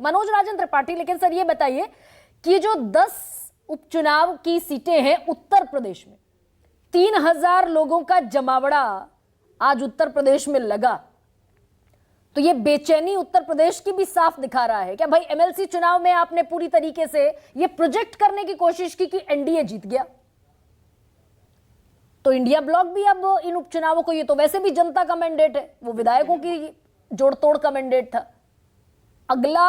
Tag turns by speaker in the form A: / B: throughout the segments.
A: मनोज राजन त्रिपाठी, लेकिन सर ये बताइए कि जो 10 उपचुनाव की सीटें हैं उत्तर प्रदेश में, 3000 लोगों का जमावड़ा आज उत्तर प्रदेश में लगा, तो ये बेचैनी उत्तर प्रदेश की भी साफ दिखा रहा है क्या? भाई एमएलसी चुनाव में आपने पूरी तरीके से ये प्रोजेक्ट करने की कोशिश की कि एनडीए जीत गया, तो इंडिया ब्लॉक भी अब इन उपचुनावों को, ये तो वैसे भी जनता का मैंडेट है, वो विधायकों की जोड़ तोड़ का मैंडेट था। अगला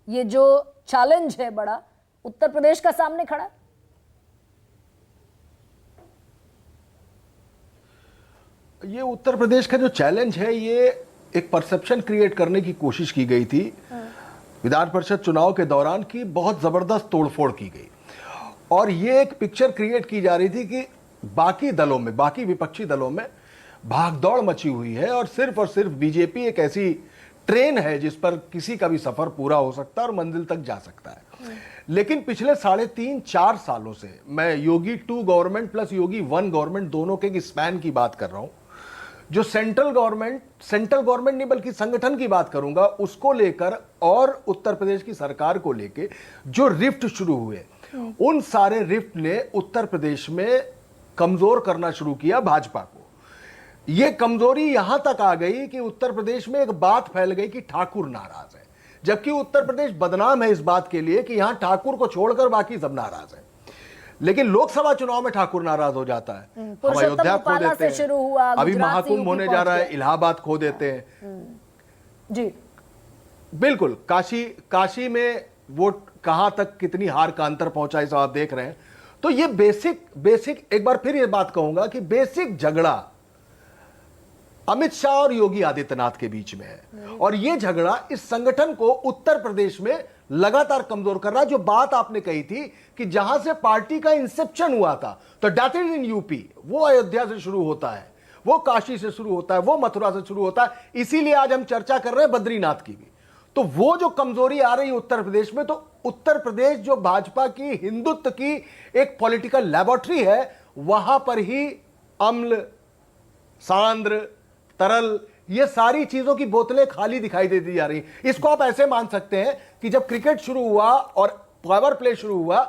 A: ये जो चैलेंज है बड़ा उत्तर प्रदेश का सामने खड़ा।
B: ये उत्तर प्रदेश का जो चैलेंज है, ये एक परसेप्शन क्रिएट करने की कोशिश की गई थी विधान परिषद चुनाव के दौरान की, बहुत जबरदस्त तोड़फोड़ की गई और ये एक पिक्चर क्रिएट की जा रही थी कि बाकी दलों में, बाकी विपक्षी दलों में भागदौड़ मची हुई है और सिर्फ बीजेपी एक ऐसी ट्रेन है जिस पर किसी का भी सफर पूरा हो सकता है और मंजिल तक जा सकता है। लेकिन पिछले 3.5-4 सालों से, मैं योगी 2 गवर्नमेंट प्लस योगी 1 गवर्नमेंट दोनों के स्पैन की बात कर रहा हूं, जो सेंट्रल गवर्नमेंट नहीं बल्कि संगठन की बात करूंगा, उसको लेकर और उत्तर प्रदेश की सरकार को लेकर जो रिफ्ट शुरू हुए, उन सारे रिफ्ट ने उत्तर प्रदेश में कमजोर करना शुरू किया भाजपा को। यह कमजोरी यहां तक आ गई कि उत्तर प्रदेश में एक बात फैल गई कि ठाकुर नाराज है, जबकि उत्तर प्रदेश बदनाम है इस बात के लिए कि यहां ठाकुर को छोड़कर बाकी सब नाराज है। लेकिन लोकसभा चुनाव में ठाकुर नाराज हो जाता है, हम अयोध्या खो देते हैं, अभी महाकुंभ होने जा रहा है, इलाहाबाद खो देते हैं
A: जी।
B: बिल्कुल, काशी में वोट कहां तक कितनी हार का अंतर पहुंचा, इस आप देख रहे हैं। तो ये बेसिक एक बार फिर ये बात कहूंगा कि बेसिक झगड़ा अमित शाह और योगी आदित्यनाथ के बीच में है और ये झगड़ा इस संगठन को उत्तर प्रदेश में लगातार कमजोर कर रहा है। जो बात आपने कही थी कि जहां से पार्टी का इंसेप्शन हुआ था, तो दैट इज इन यूपी, वो अयोध्या से शुरू होता है, वो काशी से शुरू होता है, वो मथुरा से शुरू होता है। इसीलिए आज हम चर्चा कर रहे हैं बद्रीनाथ की भी। तो वो जो कमजोरी आ रही है उत्तर प्रदेश में, तो उत्तर प्रदेश जो भाजपा की हिंदुत्व की एक पॉलिटिकल लैबोरेटरी है, वहां पर ही अम्ल, सांद्र, तरल, ये सारी चीजों की बोतलें खाली दिखाई देती जा रही। इसको आप ऐसे मान सकते हैं कि जब क्रिकेट शुरू हुआ और पावर प्ले शुरू हुआ,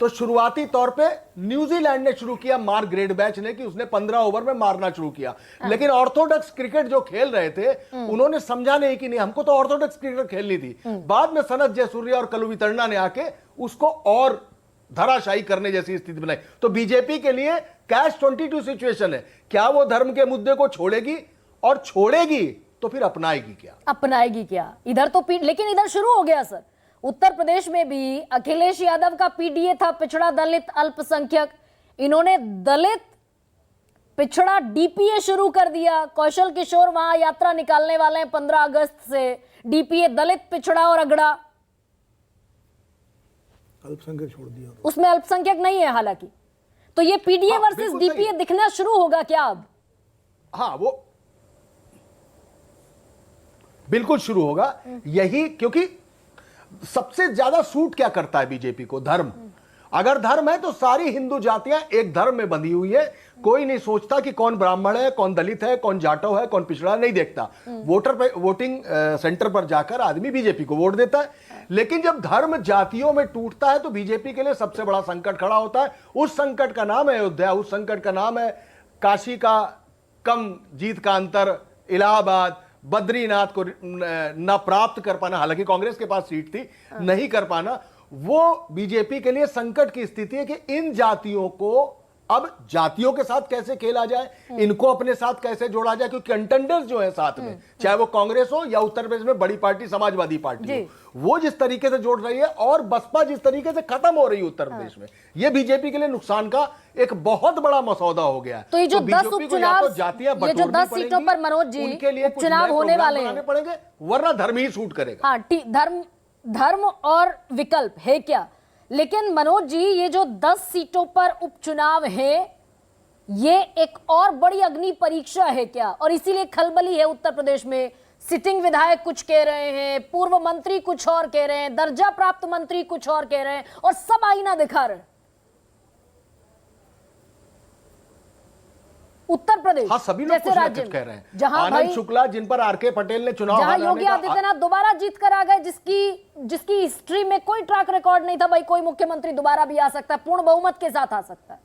B: तो शुरुआती तौर पे न्यूजीलैंड ने शुरू किया, मार्क ग्रेडबैच ने, कि उसने 15 ओवर में मारना शुरू किया। लेकिन ऑर्थोडॉक्स क्रिकेट जो खेल रहे थे, उन्होंने समझा नहीं कि नहीं, हमको तो ऑर्थोडॉक्स क्रिकेट खेलनी थी। बाद में सनत जयसूर्या और कलुवितरणा ने आके उसको और धराशायी करने जैसी स्थिति बनाई। तो बीजेपी के लिए कैश 22 सिचुएशन है, क्या वो धर्म के मुद्दे को छोड़ेगी, और छोड़ेगी तो फिर अपनाएगी क्या?
A: इधर तो लेकिन इधर शुरू हो गया सर, उत्तर प्रदेश में भी अखिलेश यादव का पीडीए था, पिछड़ा दलित अल्पसंख्यक, इन्होंने दलित पिछड़ा डीपीए शुरू कर दिया। कौशल किशोर वहां यात्रा निकालने वाले हैं 15 अगस्त से, डीपीए दलित पिछड़ा और अगड़ा,
C: अल्पसंख्यक छोड़ दिया,
A: उसमें अल्पसंख्यक नहीं है हालांकि। तो ये पीडीए वर्सेस डीपीए दिखना शुरू होगा क्या अब?
B: हाँ, वो बिल्कुल शुरू होगा। यही क्योंकि सबसे ज्यादा सूट क्या करता है बीजेपी को? धर्म। अगर धर्म है तो सारी हिंदू जातियां एक धर्म में बंधी हुई है। कोई नहीं सोचता कि कौन ब्राह्मण है, कौन दलित है, कौन जाटव है, कौन पिछड़ा, नहीं देखता। वोटिंग सेंटर पर जाकर आदमी बीजेपी को वोट देता है। लेकिन जब धर्म जातियों में टूटता है तो बीजेपी के लिए सबसे बड़ा संकट खड़ा होता है। उस संकट का नाम है अयोध्या, उस संकट का नाम है काशी का कम जीत का अंतर, इलाहाबाद, बद्रीनाथ को ना प्राप्त कर पाना, हालांकि कांग्रेस के पास सीट थी, नहीं कर पाना। वो बीजेपी के लिए संकट की स्थिति है कि इन जातियों को अब जातियों के साथ कैसे खेला जाए, इनको अपने साथ कैसे जोड़ा जाए, क्योंकि कंटेंडर्स जो है साथ में, चाहे वो कांग्रेस हो या उत्तर प्रदेश में बड़ी पार्टी समाजवादी पार्टी हो, वो जिस तरीके से जोड़ रही है और बसपा जिस तरीके से खत्म हो रही है उत्तर प्रदेश में, ये बीजेपी के लिए नुकसान का एक बहुत बड़ा मसौदा हो गया है।
A: तो ये जो 10 उपचुनाव,
B: जातियां
A: ये जो 10 सीटों पर मनोज जी
B: उनके लिए
A: उपचुनाव होने वाले हैं
B: पड़ेंगे, वरना धर्म ही सूट करेगा।
A: हाँ, धर्म और विकल्प है क्या? लेकिन मनोज जी, ये जो 10 सीटों पर उपचुनाव है, ये एक और बड़ी अग्नि परीक्षा है क्या? और इसीलिए खलबली है उत्तर प्रदेश में। सिटिंग विधायक कुछ कह रहे हैं, पूर्व मंत्री कुछ और कह रहे हैं, दर्जा प्राप्त मंत्री कुछ और कह रहे हैं, और सब आईना दिखा रहे हैं। उत्तर प्रदेश
B: हाँ, सभी लोग
A: जैसे
B: कुछ ना
A: राज्य
B: कुछ कह रहे हैं।
A: जहां
B: आनंद
A: भाई
B: शुक्ला, जिन पर आरके पटेल ने चुनाव
A: जहां
B: हाराने
A: योगी
B: का-
A: आदित्यनाथ दोबारा जीत कर आ गए, जिसकी हिस्ट्री में कोई ट्रैक रिकॉर्ड नहीं था, भाई कोई मुख्यमंत्री दोबारा भी आ सकता है, पूर्ण बहुमत के साथ आ सकता है।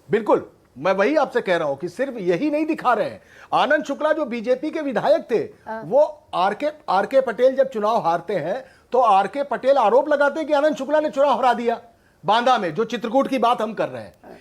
B: बिल्कुल, मैं वही आपसे कह रहा हूं कि सिर्फ यही नहीं दिखा रहे हैं। आनंद शुक्ला जो बीजेपी के विधायक थे, वो आरके पटेल जब चुनाव हारते हैं तो आरके पटेल आरोप लगाते हैं कि आनंद शुक्ला ने चुनाव हरा दिया बांदा में, जो चित्रकूट की बात हम कर रहे हैं।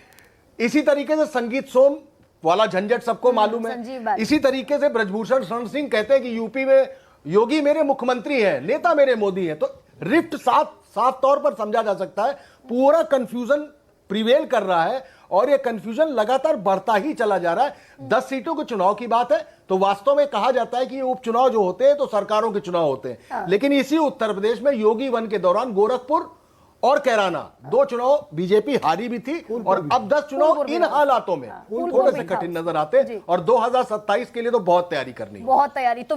B: इसी तरीके से संगीत सोम वाला झंझट सबको मालूम
A: संजीव
B: है।
A: बात।
B: इसी तरीके से ब्रजभूषण शरण सिंह कहते हैं कि यूपी में योगी मेरे मुख्यमंत्री हैं, नेता मेरे मोदी हैं। तो रिफ्ट साफ तौर पर समझा जा सकता है। पूरा कंफ्यूजन प्रिवेल कर रहा है और यह कंफ्यूजन लगातार बढ़ता ही चला जा रहा है। 10 सीटों के चुनाव की बात है तो वास्तव में कहा जाता है कि ये उपचुनाव जो होते हैं तो सरकारों के चुनाव होते हैं, लेकिन इसी उत्तर प्रदेश में योगी वन के दौरान गोरखपुर और कैराना 2 चुनाव बीजेपी हारी भी थी और अब 10 चुनाव इन हालातों में थोड़े से कठिन नजर आते हैं और 2027 के लिए तो बहुत तैयारी करनी है।
A: बहुत तैयारी तो